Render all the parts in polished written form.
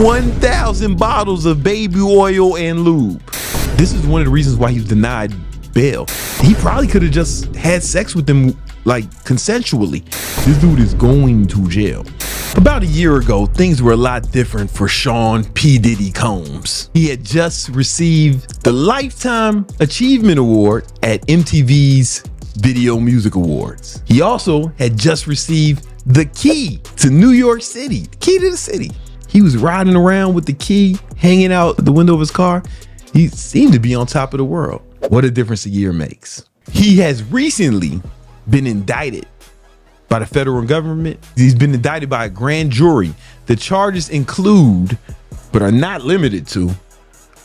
1,000 bottles of baby oil and lube. This is one of the reasons why he was denied bail. He probably could have just had sex with them like consensually. This dude is going to jail. About a year ago, things were a lot different for Sean P.Diddy Combs. He had just received the Lifetime Achievement Award at MTV's Video Music Awards. He also had just received the key to New York City, the key to the city. He was riding around with the key, hanging out the window of his car. He seemed to be on top of the world. What a difference a year makes. He has recently been indicted by the federal government. He's been indicted by a grand jury. The charges include, but are not limited to,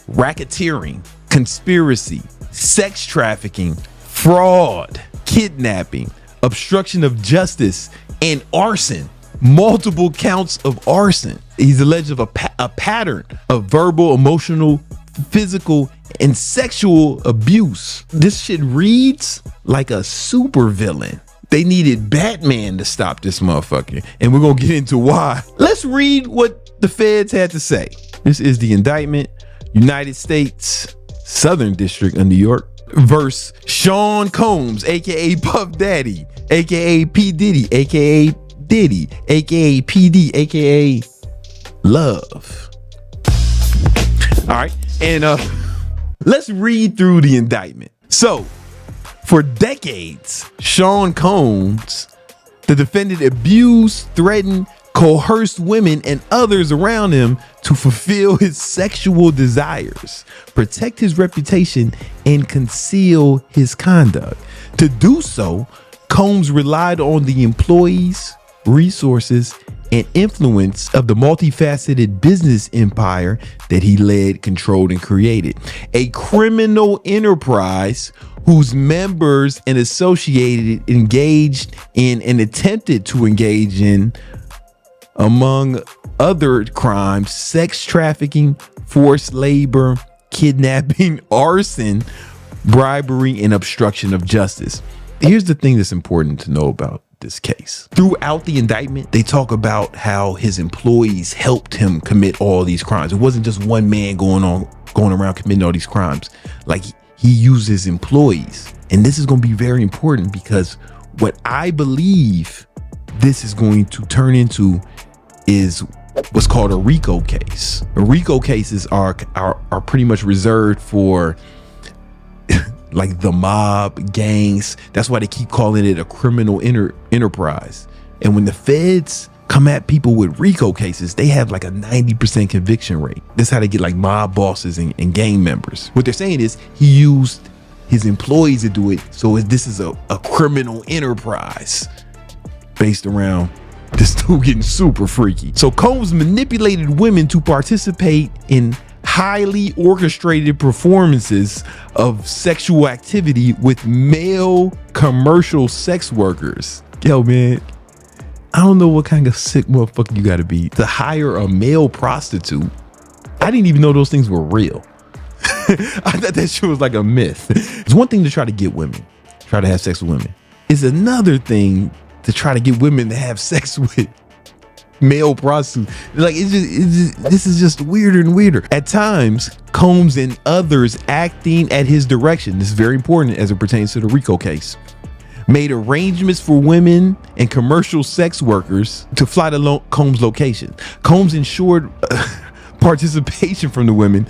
racketeering, conspiracy, sex trafficking, fraud, kidnapping, obstruction of justice, and arson. Multiple counts of arson. He's alleged of a pattern of verbal, emotional, physical, and sexual abuse. This shit reads like a supervillain. They needed Batman to stop this motherfucker, and we're gonna get into why. Let's read what the feds had to say. This is the indictment, United States Southern District of New York, versus Sean Combs, aka Puff Daddy, aka P. Diddy, aka Diddy, aka PD, aka Love. All right, and let's read through the indictment. So, for decades, Sean Combs, the defendant, abused, threatened, coerced women and others around him to fulfill his sexual desires, protect his reputation, and conceal his conduct. To do so, Combs relied on the employees, resources, and influence of the multifaceted business empire that he led, controlled, and created. A criminal enterprise whose members and associated engaged in and attempted to engage in, among other crimes, sex trafficking, forced labor, kidnapping, arson, bribery, and obstruction of justice. Here's the thing that's important to know about this case. Throughout the indictment, they talk about how his employees helped him commit all these crimes. It wasn't just one man going around committing all these crimes. Like, he used his employees. And this is going to be very important, because what I believe this is going to turn into is what's called a RICO case. RICO cases are pretty much reserved for like the mob, gangs. That's why they keep calling it a criminal enterprise. And when the feds come at people with RICO cases, they have like a 90% conviction rate. This is how they get like mob bosses and gang members. What they're saying is he used his employees to do it. So this is a criminal enterprise based around this dude getting super freaky. So Combs manipulated women to participate in highly orchestrated performances of sexual activity with male commercial sex workers. Yo, man, I don't know what kind of sick motherfucker you gotta be to hire a male prostitute. I didn't even know those things were real. I thought that shit was like a myth. It's one thing to try to get women, try to have sex with women. It's another thing to try to get women to have sex with male prostitutes. Like, this is just weirder and weirder. At times, Combs and others acting at his direction, this is very important as it pertains to the RICO case, made arrangements for women and commercial sex workers to fly to Combs' location. Combs ensured participation from the women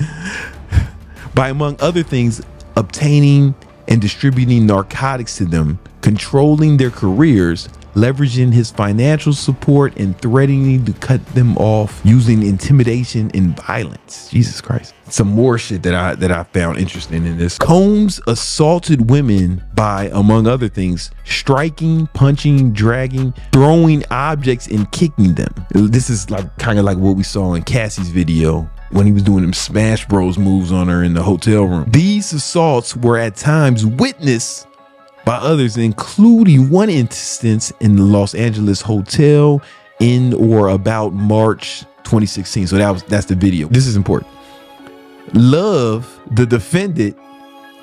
by, among other things, obtaining and distributing narcotics to them, controlling their careers, leveraging his financial support, and threatening to cut them off using intimidation and violence. Jesus Christ. Some more shit that I found interesting in this. Combs assaulted women by, among other things, striking, punching, dragging, throwing objects, and kicking them. This is like kind of like what we saw in Cassie's video when he was doing them Smash Bros moves on her in the hotel room. These assaults were at times witnessed by others, including one instance in the Los Angeles hotel in or about March 2016. So that's the video. This is important. Love, the defendant,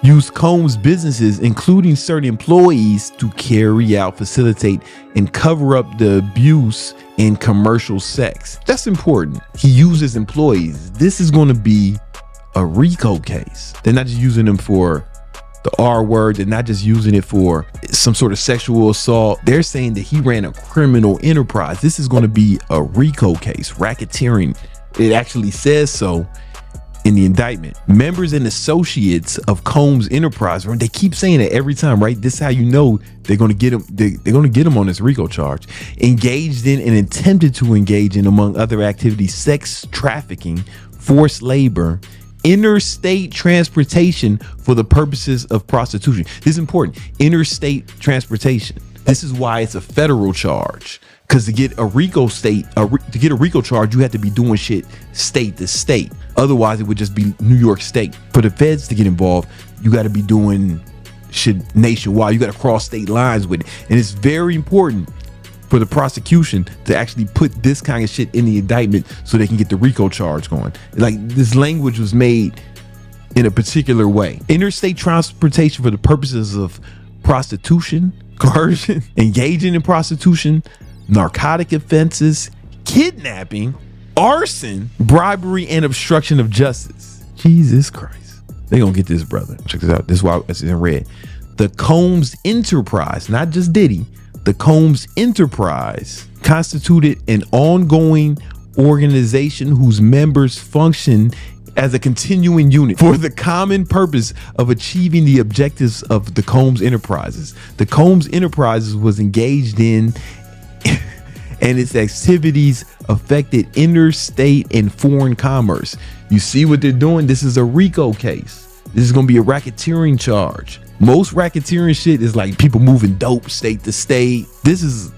used Combs' businesses, including certain employees, to carry out, facilitate, and cover up the abuse in commercial sex. That's important. He uses employees. This is going to be a RICO case. They're not just using them for the R word. They're not just using it for some sort of sexual assault. They're saying that he ran a criminal enterprise. This is going to be a RICO case, racketeering. It actually says so in the indictment. Members and associates of Combs Enterprise, they keep saying it every time, right? This is how you know they're going to get him. They're going to get him on this RICO charge. Engaged in and attempted to engage in, among other activities, sex trafficking, forced labor, interstate transportation for the purposes of prostitution. This is important. Interstate transportation. This is why it's a federal charge. Because to get a RICO charge, you have to be doing shit state to state. Otherwise, it would just be New York State. For the feds to get involved, you got to be doing shit nationwide. You got to cross state lines with it. And it's very important for the prosecution to actually put this kind of shit in the indictment so they can get the RICO charge going. Like, this language was made in a particular way. Interstate transportation for the purposes of prostitution, coercion, engaging in prostitution, narcotic offenses, kidnapping, arson, bribery, and obstruction of justice. Jesus Christ. They gonna get this, brother. Check this out. This is why it's in red. The Combs Enterprise, not just Diddy, the Combs Enterprise constituted an ongoing organization whose members function as a continuing unit for the common purpose of achieving the objectives of the Combs Enterprises. The Combs Enterprises was engaged in and its activities affected interstate and foreign commerce. You see what they're doing? This is a RICO case. This is going to be a racketeering charge. Most racketeering shit is like people moving dope state to state. This is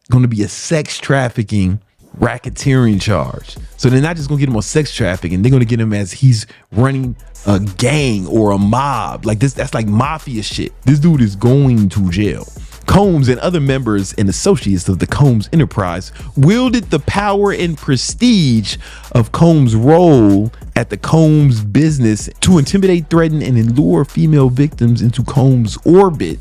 going to be a sex trafficking racketeering charge. So they're not just going to get him on sex trafficking. They're going to get him as he's running a gang or a mob. Like this, that's like mafia shit. This dude is going to jail. Combs and other members and associates of the Combs Enterprise wielded the power and prestige of Combs' role at the Combs business to intimidate, threaten, and lure female victims into Combs' orbit,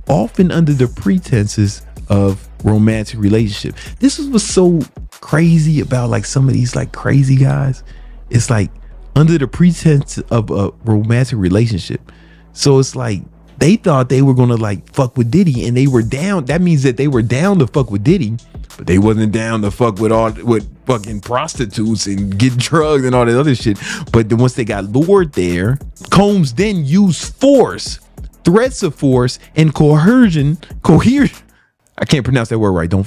often under the pretenses of romantic relationship. This is what's so crazy about like some of these like crazy guys. It's like under the pretense of a romantic relationship. So it's like they thought they were gonna like fuck with Diddy, and they were down. That means that they were down to fuck with Diddy, but they wasn't down to fuck with fucking prostitutes and get drugs and all that other shit. But then once they got lured there, Combs then used force, threats of force, and coercion. I can't pronounce that word right. Don't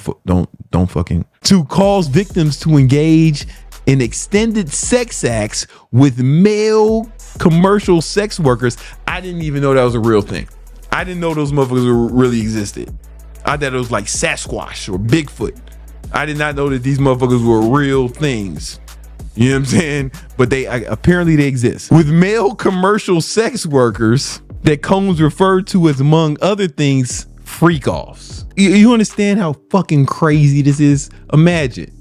fucking to cause victims to engage in extended sex acts with male commercial sex workers. I didn't even know that was a real thing. I didn't know those motherfuckers really existed. I thought it was like Sasquatch or Bigfoot. I did not know that these motherfuckers were real things. You know what I'm saying? But apparently they exist. With male commercial sex workers that Combs referred to as, among other things, freak-offs. You understand how fucking crazy this is? Imagine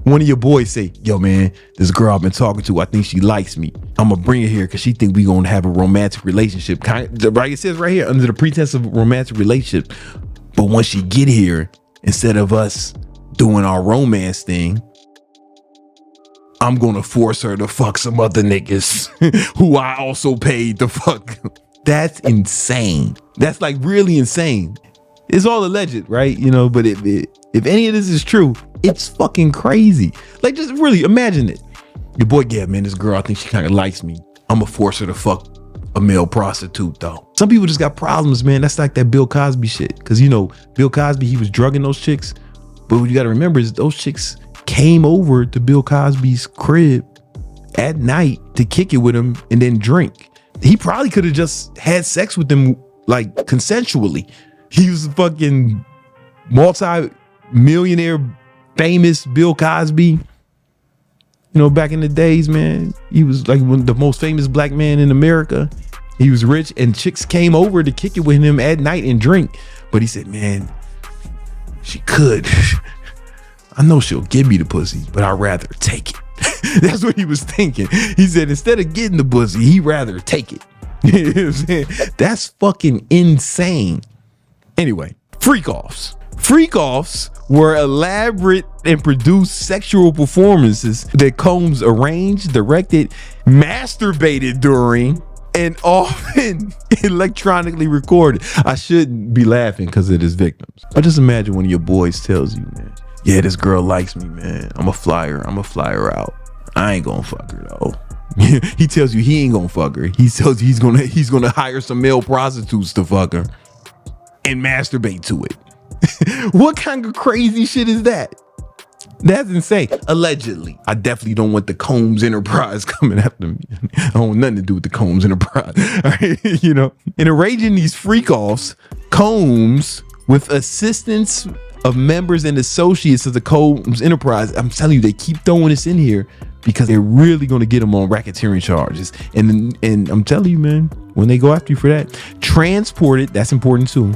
one of your boys say, yo man, this girl I've been talking to, I think she likes me. I'm gonna bring her here because she think we gonna have a romantic relationship. Right, it says right here, under the pretense of a romantic relationship. But once she get here, instead of us doing our romance thing, I'm gonna force her to fuck some other niggas who I also paid to fuck. That's insane. That's like really insane. It's all alleged, right? You know, but if any of this is true, it's fucking crazy. Like, just really imagine it. Your boy, yeah, man, this girl, I think she kind of likes me. I'm gonna force her to fuck a male prostitute, though. Some people just got problems, man. That's like that Bill Cosby shit. Because, you know, Bill Cosby, he was drugging those chicks. But what you got to remember is those chicks came over to Bill Cosby's crib at night to kick it with him and then drink. He probably could have just had sex with them, like, consensually. He was a fucking multi-millionaire, famous Bill Cosby. You know, back in the days, man, he was like the most famous black man in America. He was rich, and chicks came over to kick it with him at night and drink. But he said, man, she could. I know she'll give me the pussy, but I'd rather take it. That's what he was thinking. He said instead of getting the pussy, he'd rather take it. You know what I'm saying? That's fucking insane. Anyway, freak-offs. Freak-offs were elaborate and produced sexual performances that Combs arranged, directed, masturbated during, and often electronically recorded. I shouldn't be laughing because of his victims. I just imagine one of your boys tells you, man, yeah, this girl likes me, man. I'm a flyer out. I ain't gonna fuck her though. He tells you he ain't gonna fuck her. He tells you he's gonna hire some male prostitutes to fuck her and masturbate to it. What kind of crazy shit is that? That's insane. Allegedly. I definitely don't want the Combs Enterprise coming after me. I don't want nothing to do with the Combs Enterprise. All right? You know, in arranging these freak-offs, Combs, with assistance of members and associates of the Combs Enterprise, I'm telling you, they keep throwing this in here because they're really going to get them on racketeering charges. And I'm telling you, man, when they go after you for that, transported, that's important too,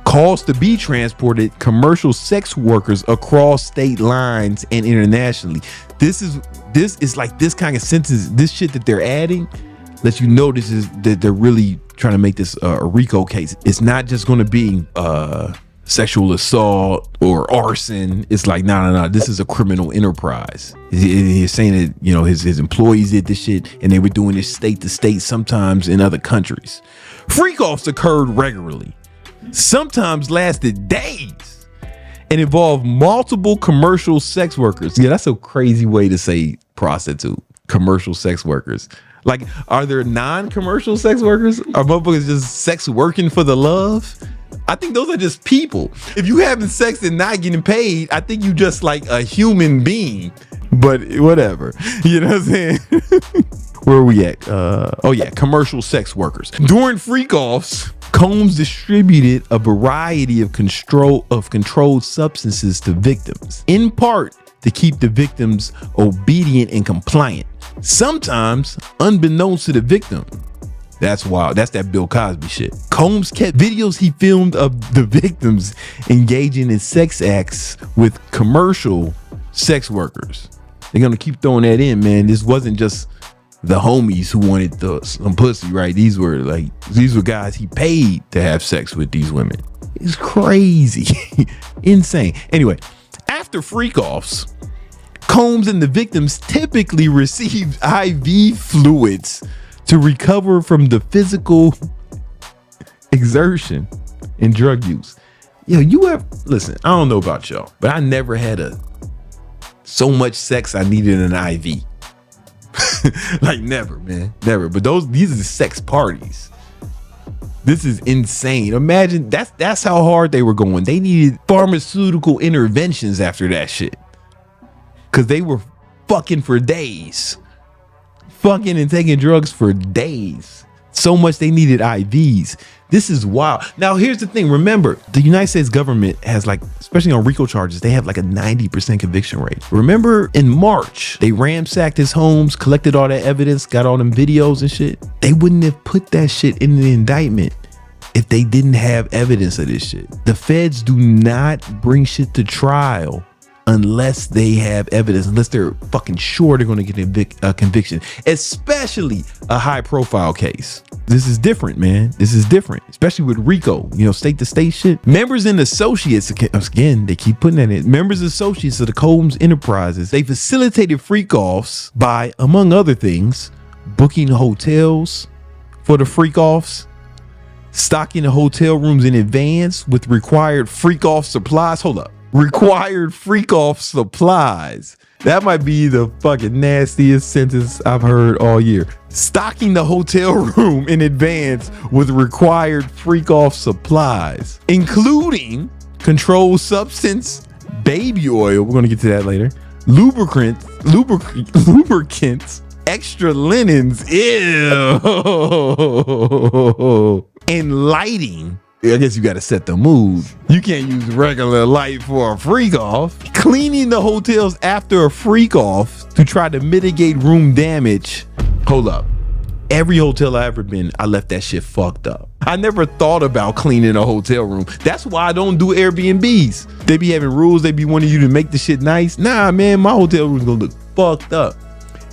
calls to be transported commercial sex workers across state lines and internationally. This is like this kind of sentence, this shit that they're adding lets you know this is that they're really trying to make this a RICO case. It's not just going to be sexual assault or arson. It's like, no, this is a criminal enterprise. He's saying that, you know, his employees did this shit and they were doing this state to state, sometimes in other countries. Freak-offs occurred regularly, sometimes lasted days, and involved multiple commercial sex workers. Yeah, that's a crazy way to say prostitute. Commercial sex workers. Like, are there non-commercial sex workers? Are motherfuckers just sex working for the love? I think those are just people. If you having sex and not getting paid, I think you just like a human being. But whatever. You know what I'm saying? Where are we at? Oh yeah, commercial sex workers. During freak-offs, Combs distributed a variety of controlled substances to victims, in part to keep the victims obedient and compliant. Sometimes unbeknownst to the victim. That's wild. That's that Bill Cosby shit. Combs kept videos he filmed of the victims engaging in sex acts with commercial sex workers. They're gonna keep throwing that in, man. This wasn't just the homies who wanted some pussy, right? These were guys he paid to have sex with these women. It's crazy. Insane. Anyway, after freak-offs, Combs and the victims typically received IV fluids to recover from the physical exertion and drug use. Yo, listen, I don't know about y'all, but I never had so much sex I needed an IV. Like never, man, never. But these are sex parties. This is insane. Imagine that's how hard they were going. They needed pharmaceutical interventions after that shit, because they were fucking for days. Fucking and taking drugs for days. So much they needed IVs. This is wild. Now, here's the thing. Remember, the United States government has, like, especially on RICO charges, they have like a 90% conviction rate. Remember in March, they ransacked his homes, collected all that evidence, got all them videos and shit. They wouldn't have put that shit in the indictment if they didn't have evidence of this shit. The feds do not bring shit to trial unless they have evidence, unless they're fucking sure they're going to get a conviction, especially a high profile case. This is different, man. This is different, especially with RICO, you know, state to state shit. Members and associates, again, they keep putting that in. Members and associates of the Combs Enterprises, they facilitated freak-offs by, among other things, booking hotels for the freak-offs, stocking the hotel rooms in advance with required freak-off supplies. Hold up. Required freak-off supplies. That might be the fucking nastiest sentence I've heard all year. Stocking the hotel room in advance with required freak-off supplies, including controlled substance, baby oil, we're gonna get to that later, lubricants, extra linens, ew, and lighting. I guess you got to set the mood. You can't use regular light for a freak-off. Cleaning the hotels after a freak-off to try to mitigate room damage. Hold up. Every hotel I ever been, I left that shit fucked up. I never thought about cleaning a hotel room. That's why I don't do Airbnbs. They be having rules. They be wanting you to make the shit nice. Nah, man, my hotel room's gonna look fucked up.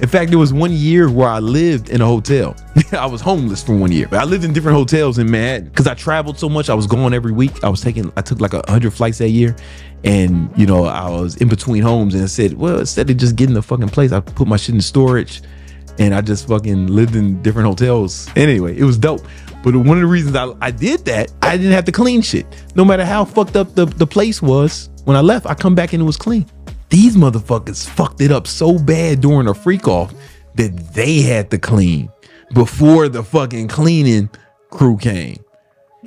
In fact, there was one year where I lived in a hotel. I was homeless for 1 year. I lived in different hotels in Manhattan because I traveled so much. I was gone every week. I took like 100 flights that year. And, you know, I was in between homes and I said, well, instead of just getting the fucking place, I put my shit in storage and I just fucking lived in different hotels. Anyway, it was dope. But one of the reasons I did that, I didn't have to clean shit. No matter how fucked up the place was, when I left, I come back and it was clean. These motherfuckers fucked it up so bad during a freak off that they had to clean before the fucking cleaning crew came.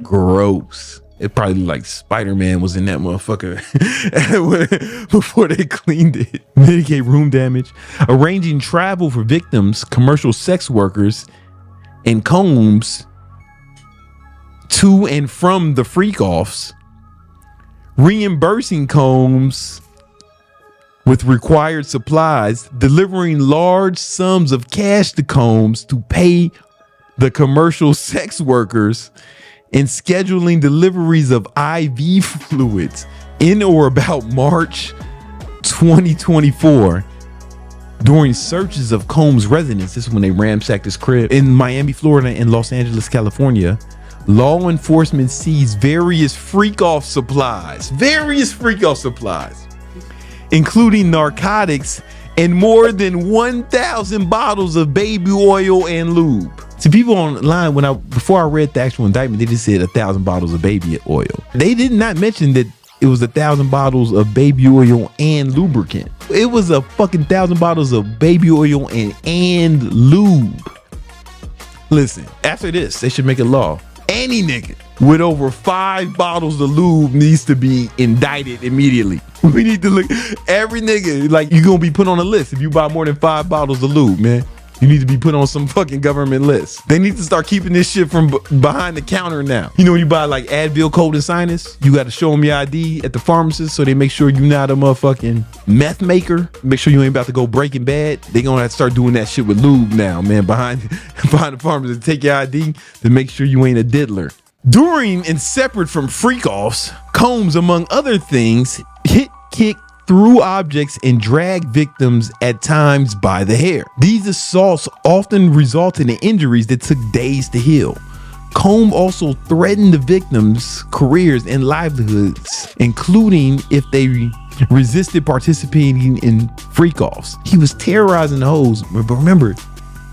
Gross. It probably looked like Spider-Man was in that motherfucker before they cleaned it. Mitigate room damage. Arranging travel for victims, commercial sex workers, and Combs to and from the freak offs. Reimbursing Combs with required supplies, delivering large sums of cash to Combs to pay the commercial sex workers, and scheduling deliveries of IV fluids in or about March 2024 during searches of Combs' residence. This is when they ransacked his crib in Miami, Florida, and Los Angeles, California. Law enforcement seized various freak-off supplies, including narcotics and more than 1,000 bottles of baby oil and lube. See, people online, before I read the actual indictment, they just said 1,000 bottles of baby oil. They did not mention that it was 1,000 bottles of baby oil and lubricant. It was a fucking 1,000 bottles of baby oil and lube. Listen, after this, they should make a law. Any nigga with over 5 bottles of lube needs to be indicted immediately. We need to look every nigga, like, you're gonna be put on a list if you buy more than 5 bottles of lube, man. You need to be put on some fucking government list. They need to start keeping this shit from behind the counter now. You know, when you buy like Advil, cold and sinus, you got to show them your ID at the pharmacist so they make sure you're not a motherfucking meth maker. Make sure you ain't about to go Breaking Bad. They gonna have to start doing that shit with lube now, man, behind the pharmacist. Take your ID to make sure you ain't a diddler. During and separate from freak-offs, Combs, among other things, hit, kick, threw objects and dragged victims at times by the hair. These assaults often resulted in injuries that took days to heal. Combs also threatened the victims' careers and livelihoods, including if they resisted participating in freak-offs. He was terrorizing the hoes, but remember,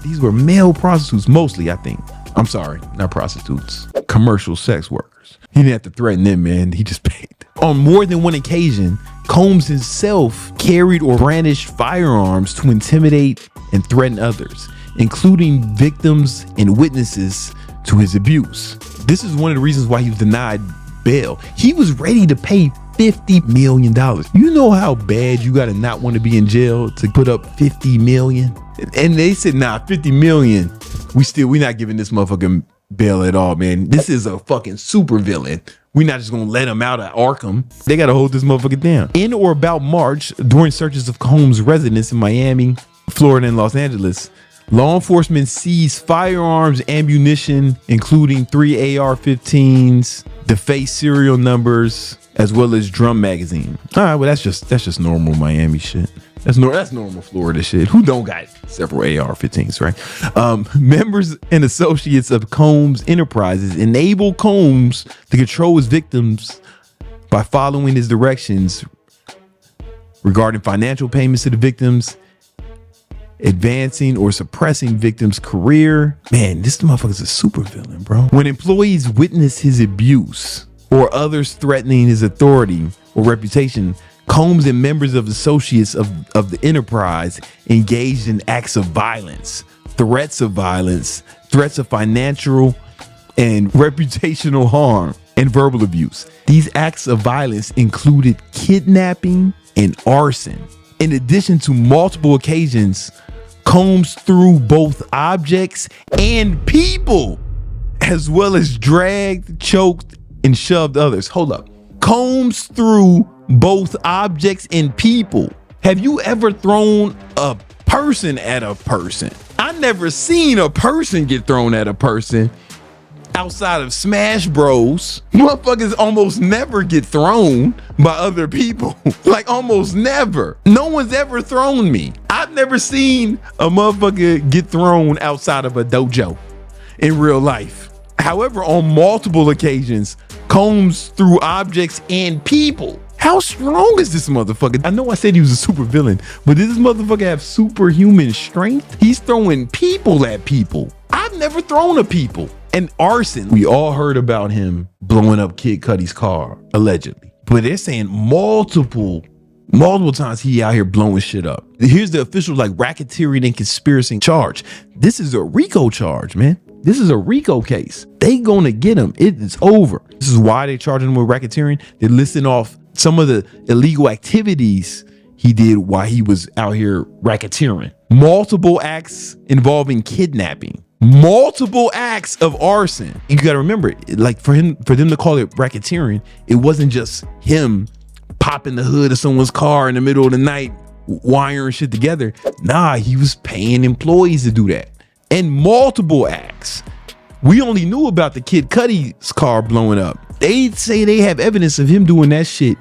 these were male prostitutes mostly, I think. I'm sorry, not prostitutes, commercial sex workers. He didn't have to threaten them, man. He just paid. On more than one occasion, Combs himself carried or brandished firearms to intimidate and threaten others, including victims and witnesses to his abuse. This is one of the reasons why he was denied bail. He was ready to pay $50 million. You know how bad you gotta not want to be in jail to put up $50 million? And they said, nah, $50 million. We not giving this motherfucking bail at all, man. This is a fucking super villain. We're not just gonna let him out of Arkham. They gotta hold this motherfucker down. In or about March, during searches of Combs' residence in Miami, Florida, and Los Angeles, law enforcement seized firearms, ammunition, including 3 AR-15s, defaced serial numbers, as well as drum magazine. All right, well, that's just normal Miami shit. That's normal Florida shit. Who don't got several AR-15s, right? Members and associates of Combs Enterprises enable Combs to control his victims by following his directions regarding financial payments to the victims, advancing or suppressing victims' career. Man, this motherfucker's a super villain, bro. When employees witness his abuse or others threatening his authority or reputation, Combs and members of associates of the enterprise engaged in acts of violence, threats of financial and reputational harm, and verbal abuse. These acts of violence included kidnapping and arson. In addition to multiple occasions, Combs threw both objects and people, as well as dragged, choked, and shoved others. Hold up. Combs threw both objects and people. Have you ever thrown a person at a person? I never seen a person get thrown at a person outside of Smash Bros. Motherfuckers almost never get thrown by other people. Like almost never. No one's ever thrown me. I I've never seen a motherfucker get thrown outside of a dojo in real life. However, on multiple occasions, combs through objects and people. How strong is this motherfucker? I know I said he was a super villain, but does this motherfucker have superhuman strength? He's throwing people at people. I've never thrown a people. And arson, we all heard about him blowing up Kid Cudi's car, allegedly. But they're saying multiple times he out here blowing shit up. Here's the official like racketeering and conspiracy charge. This is a RICO charge, man. This is a RICO case. They gonna get him. It is over. This is why they're charging him with racketeering. They're listing off some of the illegal activities he did while he was out here racketeering. Multiple acts involving kidnapping. Multiple acts of arson. You gotta remember, like for them to call it racketeering, it wasn't just him popping the hood of someone's car in the middle of the night, wiring shit together. Nah, he was paying employees to do that. And multiple acts. We only knew about the Kid Cudi's car blowing up. They say they have evidence of him doing that shit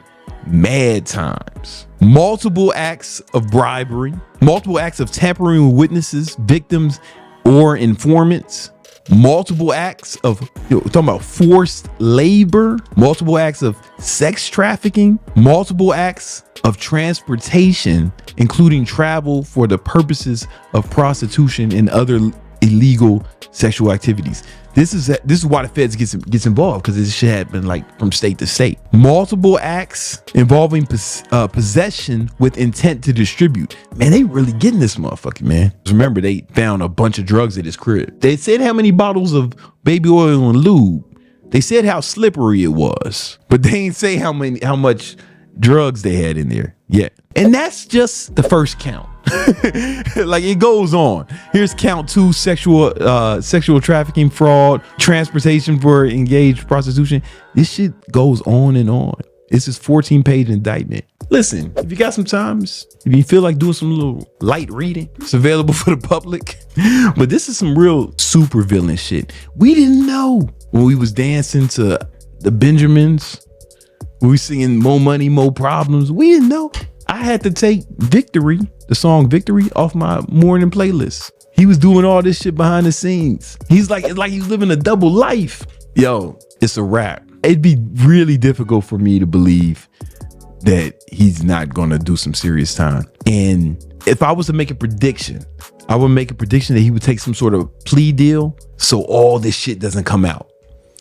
mad times. Multiple acts of bribery, multiple acts of tampering with witnesses, victims, or informants, multiple acts of talking about forced labor, multiple acts of sex trafficking, multiple acts of transportation, including travel for the purposes of prostitution and other illegal sexual activities. This is why the feds gets involved, because this shit happened like from state to state. Multiple acts involving possession with intent to distribute. Man, they really getting this motherfucker, man. Remember, they found a bunch of drugs at his crib. They said how many bottles of baby oil and lube. They said how slippery it was, but they ain't say how much drugs they had in there yet. And that's just the first count. Like it goes on. Here's count 2: sexual trafficking, fraud, transportation for engaged prostitution. This shit goes on and on. It's this 14-page indictment. Listen, if you got some time, if you feel like doing some little light reading, it's available for the public. But this is some real super villain shit. We didn't know when we was dancing to the Benjamins. We singing More Money, More Problems. We didn't know. I had to take Victory, the song Victory, off my morning playlist. He was doing all this shit behind the scenes. It's like he's living a double life. Yo, it's a wrap. It'd be really difficult for me to believe that he's not gonna do some serious time. And if I was to make a prediction, I would make a prediction that he would take some sort of plea deal so all this shit doesn't come out.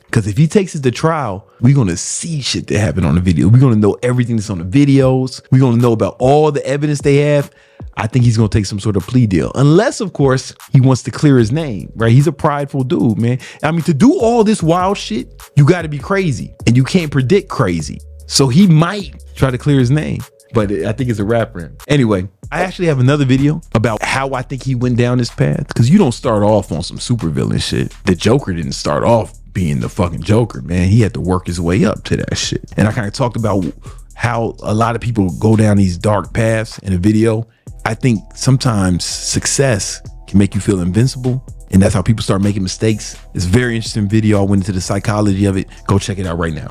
Because if he takes it to trial, we're going to see shit that happened on the video. We're going to know everything that's on the videos. We're going to know about all the evidence they have. I think he's going to take some sort of plea deal. Unless, of course, he wants to clear his name, right? He's a prideful dude, man. I mean, to do all this wild shit, you got to be crazy. And you can't predict crazy. So he might try to clear his name. But I think it's a wrap for him. Anyway, I actually have another video about how I think he went down this path. Because you don't start off on some supervillain shit. The Joker didn't start off being the fucking Joker, man. He had to work his way up to that shit. And I kind of talked about how a lot of people go down these dark paths in a video. I think sometimes success can make you feel invincible. And that's how people start making mistakes. It's a very interesting video. I went into the psychology of it. Go check it out right now.